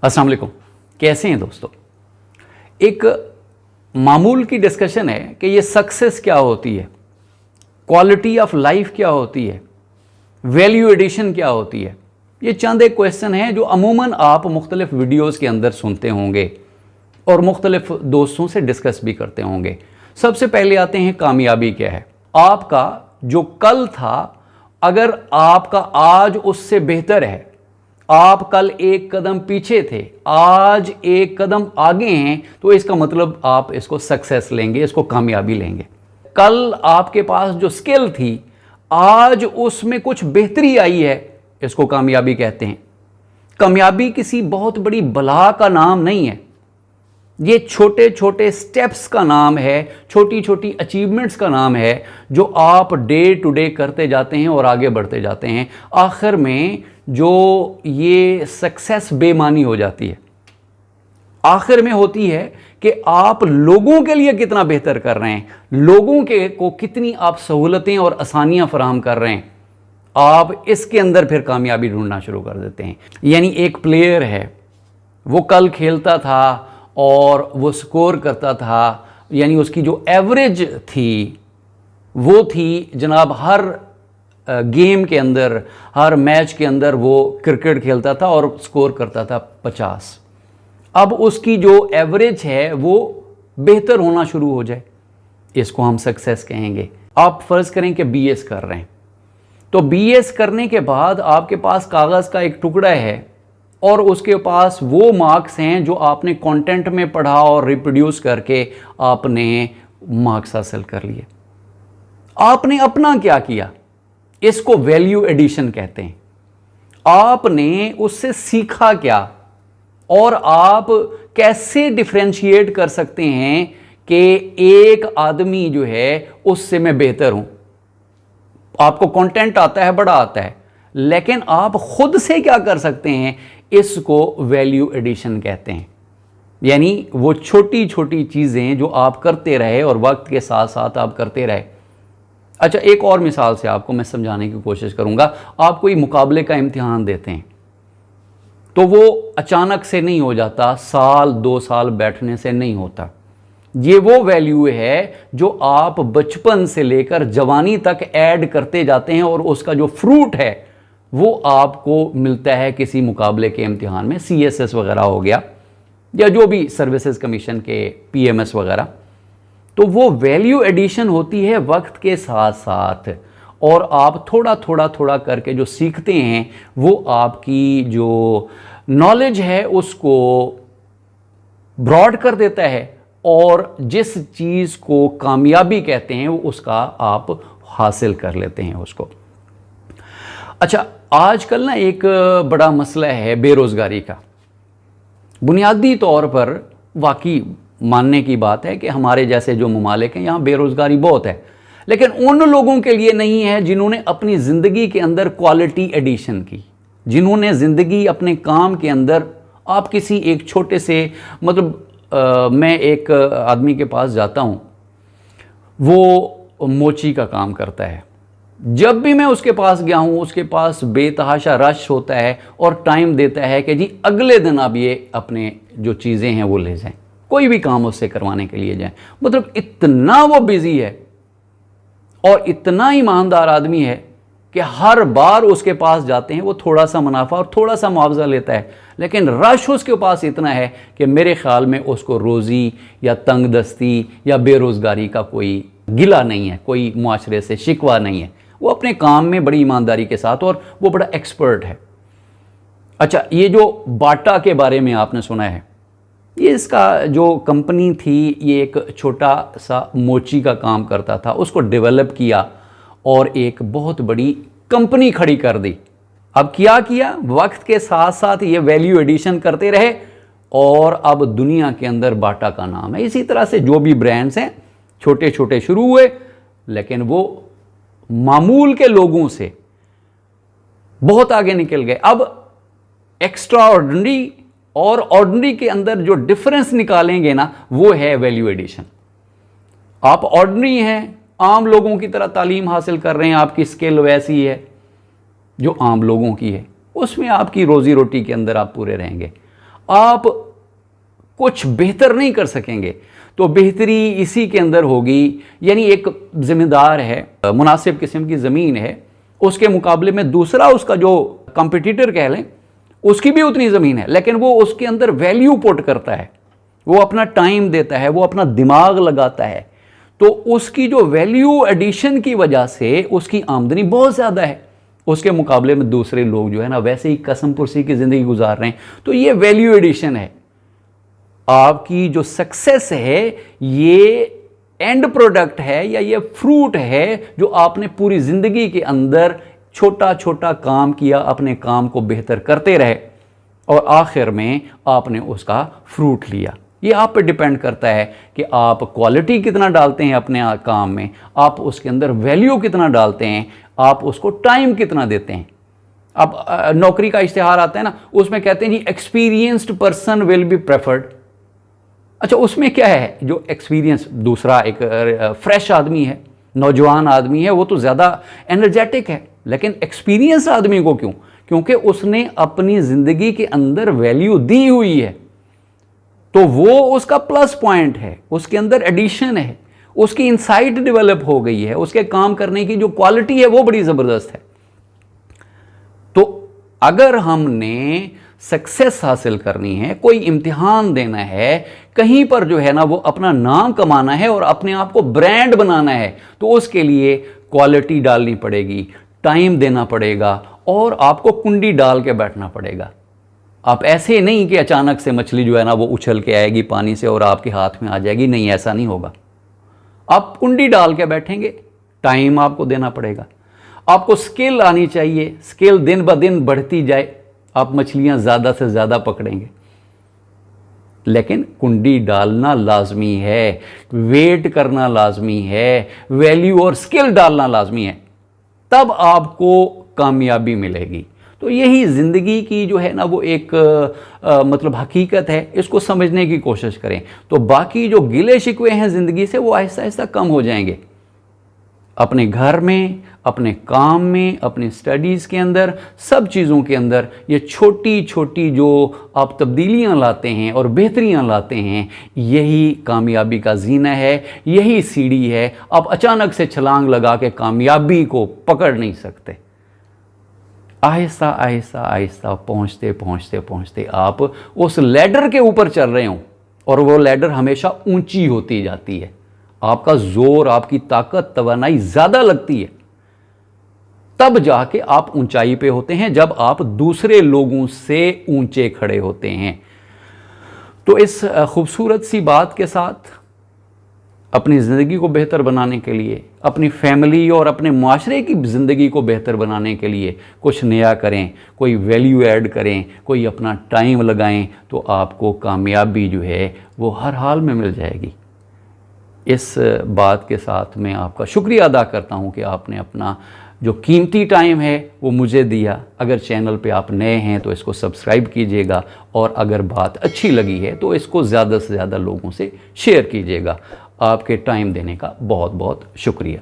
अस्सलाम वालेकुम। कैसे हैं दोस्तों? एक मामूल की डिस्कशन है कि ये सक्सेस क्या होती है, क्वालिटी ऑफ लाइफ क्या होती है, वैल्यू एडिशन क्या होती है। ये चंद एक क्वेश्चन है जो अमूमन आप मुख्तलिफ वीडियोस के अंदर सुनते होंगे और मुख्तलिफ दोस्तों से डिस्कस भी करते होंगे। सबसे पहले आते हैं कामयाबी क्या है। आपका जो कल था, अगर आपका आज उससे बेहतर है, आप कल एक कदम पीछे थे, आज एक कदम आगे हैं, तो इसका मतलब आप इसको सक्सेस लेंगे, इसको कामयाबी लेंगे। कल आपके पास जो स्किल थी, आज उसमें कुछ बेहतरी आई है, इसको कामयाबी कहते हैं। कामयाबी किसी बहुत बड़ी बला का नाम नहीं है, ये छोटे छोटे स्टेप्स का नाम है, छोटी छोटी अचीवमेंट्स का नाम है, जो आप डे टू डे करते जाते हैं और आगे बढ़ते जाते हैं। आखिर में जो ये सक्सेस बेमानी हो जाती है, आखिर में होती है कि आप लोगों के लिए कितना बेहतर कर रहे हैं, लोगों के को कितनी आप सहूलतें और आसानियां फराहम कर रहे हैं। आप इसके अंदर फिर कामयाबी ढूंढना शुरू कर देते हैं। यानी एक प्लेयर है, वो कल खेलता था और वो स्कोर करता था, यानी उसकी जो एवरेज थी वो थी जनाब, हर गेम के अंदर, हर मैच के अंदर वो क्रिकेट खेलता था और स्कोर करता था 50। अब उसकी जो एवरेज है वो बेहतर होना शुरू हो जाए, इसको हम सक्सेस कहेंगे। आप फर्ज करें कि बीएस कर रहे हैं, तो बीएस करने के बाद आपके पास कागज़ का एक टुकड़ा है और उसके पास वो मार्क्स हैं जो आपने कंटेंट में पढ़ा और रिप्रोड्यूस करके आपने मार्क्स हासिल कर लिए। आपने अपना क्या किया, इसको वैल्यू एडिशन कहते हैं। आपने उससे सीखा क्या और आप कैसे डिफरेंशिएट कर सकते हैं कि एक आदमी जो है उससे मैं बेहतर हूं। आपको कंटेंट आता है, बड़ा आता है, लेकिन आप खुद से क्या कर सकते हैं, इसको वैल्यू एडिशन कहते हैं। यानी वो छोटी छोटी चीज़ें जो आप करते रहे और वक्त के साथ साथ आप करते रहे। अच्छा, एक और मिसाल से आपको मैं समझाने की कोशिश करूंगा। आप कोई मुकाबले का इम्तिहान देते हैं तो वो अचानक से नहीं हो जाता, साल 2 साल बैठने से नहीं होता। ये वो वैल्यू है जो आप बचपन से लेकर जवानी तक ऐड करते जाते हैं और उसका जो फ्रूट है वो आपको मिलता है किसी मुकाबले के इम्तिहान में। सीएसएस वगैरह हो गया या जो भी सर्विसेज कमीशन के पीएमएस वगैरह। तो वो वैल्यू एडिशन होती है वक्त के साथ साथ, और आप थोड़ा थोड़ा थोड़ा करके जो सीखते हैं वो आपकी जो नॉलेज है उसको ब्रॉड कर देता है, और जिस चीज़ को कामयाबी कहते हैं वो उसका आप हासिल कर लेते हैं उसको। अच्छा, आजकल ना एक बड़ा मसला है बेरोज़गारी का। बुनियादी तौर पर वाकई मानने की बात है कि हमारे जैसे जो ममालिक हैं यहाँ बेरोज़गारी बहुत है, लेकिन उन लोगों के लिए नहीं है जिन्होंने अपनी ज़िंदगी के अंदर क्वालिटी एडिशन की, जिन्होंने ज़िंदगी अपने काम के अंदर, आप किसी एक छोटे से मैं एक आदमी के पास जाता हूँ, वो मोची का काम करता है। जब भी मैं उसके पास गया हूँ, उसके पास बेतहाशा रश होता है और टाइम देता है कि जी अगले दिन आप ये अपने जो चीज़ें हैं वो ले जाएं, कोई भी काम उससे करवाने के लिए जाएं। इतना वो बिज़ी है और इतना ईमानदार आदमी है कि हर बार उसके पास जाते हैं, वो थोड़ा सा मुनाफा और थोड़ा सा मुआवजा लेता है, लेकिन रश उसके पास इतना है कि मेरे ख्याल में उसको रोज़ी या तंगदस्ती या बेरोज़गारी का कोई गिला नहीं है, कोई मुआशरे से शिकवा नहीं है। वो अपने काम में बड़ी ईमानदारी के साथ, और वो बड़ा एक्सपर्ट है। अच्छा, ये जो बाटा के बारे में आपने सुना है, ये इसका जो कंपनी थी, ये एक छोटा सा मोची का काम करता था, उसको डेवलप किया और एक बहुत बड़ी कंपनी खड़ी कर दी। अब क्या किया, वक्त के साथ साथ ये वैल्यू एडिशन करते रहे और अब दुनिया के अंदर बाटा का नाम है। इसी तरह से जो भी ब्रांड्स हैं छोटे छोटे शुरू हुए, लेकिन वो मामूल के लोगों से बहुत आगे निकल गए। अब एक्स्ट्रा ऑर्डिनरी और ऑर्डिनरी के अंदर जो डिफरेंस निकालेंगे ना, वो है वैल्यू एडिशन। आप ऑर्डिनरी हैं, आम लोगों की तरह तालीम हासिल कर रहे हैं, आपकी स्किल वैसी है जो आम लोगों की है, उसमें आपकी रोज़ी रोटी के अंदर आप पूरे रहेंगे। आप कुछ बेहतर नहीं कर सकेंगे। तो बेहतरी इसी के अंदर होगी, यानी एक ज़िम्मेदार है, मुनासिब किस्म की ज़मीन है, उसके मुकाबले में दूसरा उसका जो कंपटीटर कह लें उसकी भी उतनी ज़मीन है, लेकिन वो उसके अंदर वैल्यू पुट करता है, वो अपना टाइम देता है, वो अपना दिमाग लगाता है, तो उसकी जो वैल्यू एडिशन की वजह से उसकी आमदनी बहुत ज़्यादा है उसके मुकाबले में दूसरे लोग जो है ना वैसे ही कसम पुरसी की ज़िंदगी गुजार रहे हैं। तो ये वैल्यू एडिशन है। आपकी जो सक्सेस है ये एंड प्रोडक्ट है या ये फ्रूट है जो आपने पूरी ज़िंदगी के अंदर छोटा छोटा काम किया, अपने काम को बेहतर करते रहे और आखिर में आपने उसका फ्रूट लिया। ये आप पे डिपेंड करता है कि आप क्वालिटी कितना डालते हैं अपने काम में, आप उसके अंदर वैल्यू कितना डालते हैं, आप उसको टाइम कितना देते हैं। अब नौकरी का इश्तिहार आता है ना, उसमें कहते हैं जी experienced person will be preferred. अच्छा, उसमें क्या है, जो एक्सपीरियंस दूसरा एक फ्रेश आदमी है, नौजवान आदमी है, वो तो ज़्यादा एनर्जेटिक है, लेकिन एक्सपीरियंस आदमी को क्यों? क्योंकि उसने अपनी ज़िंदगी के अंदर वैल्यू दी हुई है, तो वो उसका प्लस पॉइंट है, उसके अंदर एडिशन है, उसकी इंसाइट डेवलप हो गई है, उसके काम करने की जो क्वालिटी है वो बड़ी ज़बरदस्त है। तो अगर हमने सक्सेस हासिल करनी है, कोई इम्तिहान देना है, कहीं पर जो है ना वो अपना नाम कमाना है और अपने आप को ब्रांड बनाना है, तो उसके लिए क्वालिटी डालनी पड़ेगी, टाइम देना पड़ेगा और आपको कुंडी डाल के बैठना पड़ेगा। आप ऐसे नहीं कि अचानक से मछली जो है ना वो उछल के आएगी पानी से और आपके हाथ में आ जाएगी, नहीं, ऐसा नहीं होगा। आप कुंडी डाल के बैठेंगे, टाइम आपको देना पड़ेगा, आपको स्किल आनी चाहिए, स्किल दिन ब दिन बढ़ती जाए, आप मछलियां ज़्यादा से ज़्यादा पकड़ेंगे, लेकिन कुंडी डालना लाजमी है, वेट करना लाजमी है, वैल्यू और स्किल डालना लाजमी है, तब आपको कामयाबी मिलेगी। तो यही ज़िंदगी की जो है ना वो एक मतलब हकीकत है, इसको समझने की कोशिश करें तो बाकी जो गिले शिकवे हैं ज़िंदगी से वो आहिस्ता आहिस्ता कम हो जाएंगे। अपने घर में, अपने काम में, अपनी स्टडीज़ के अंदर, सब चीज़ों के अंदर ये छोटी छोटी जो आप तब्दीलियां लाते हैं और बेहतरियां लाते हैं, यही कामयाबी का जीना है, यही सीढ़ी है। आप अचानक से छलांग लगा के कामयाबी को पकड़ नहीं सकते। आहिस्ता आहिस्ता आहिस्ता पहुँचते पहुँचते पहुँचते आप उस लैडर के ऊपर चल रहे हो और वो लैडर हमेशा ऊंची होती जाती है, आपका जोर, आपकी ताकत, तवानाई ज़्यादा लगती है, तब जाके आप ऊंचाई पे होते हैं, जब आप दूसरे लोगों से ऊंचे खड़े होते हैं। तो इस खूबसूरत सी बात के साथ अपनी ज़िंदगी को बेहतर बनाने के लिए, अपनी फैमिली और अपने माशरे की ज़िंदगी को बेहतर बनाने के लिए कुछ नया करें, कोई वैल्यू ऐड करें, कोई अपना टाइम लगाएं, तो आपको कामयाबी जो है वो हर हाल में मिल जाएगी। इस बात के साथ मैं आपका शुक्रिया अदा करता हूं कि आपने अपना जो कीमती टाइम है वो मुझे दिया। अगर चैनल पे आप नए हैं तो इसको सब्सक्राइब कीजिएगा और अगर बात अच्छी लगी है तो इसको ज़्यादा से ज़्यादा लोगों से शेयर कीजिएगा। आपके टाइम देने का बहुत बहुत शुक्रिया।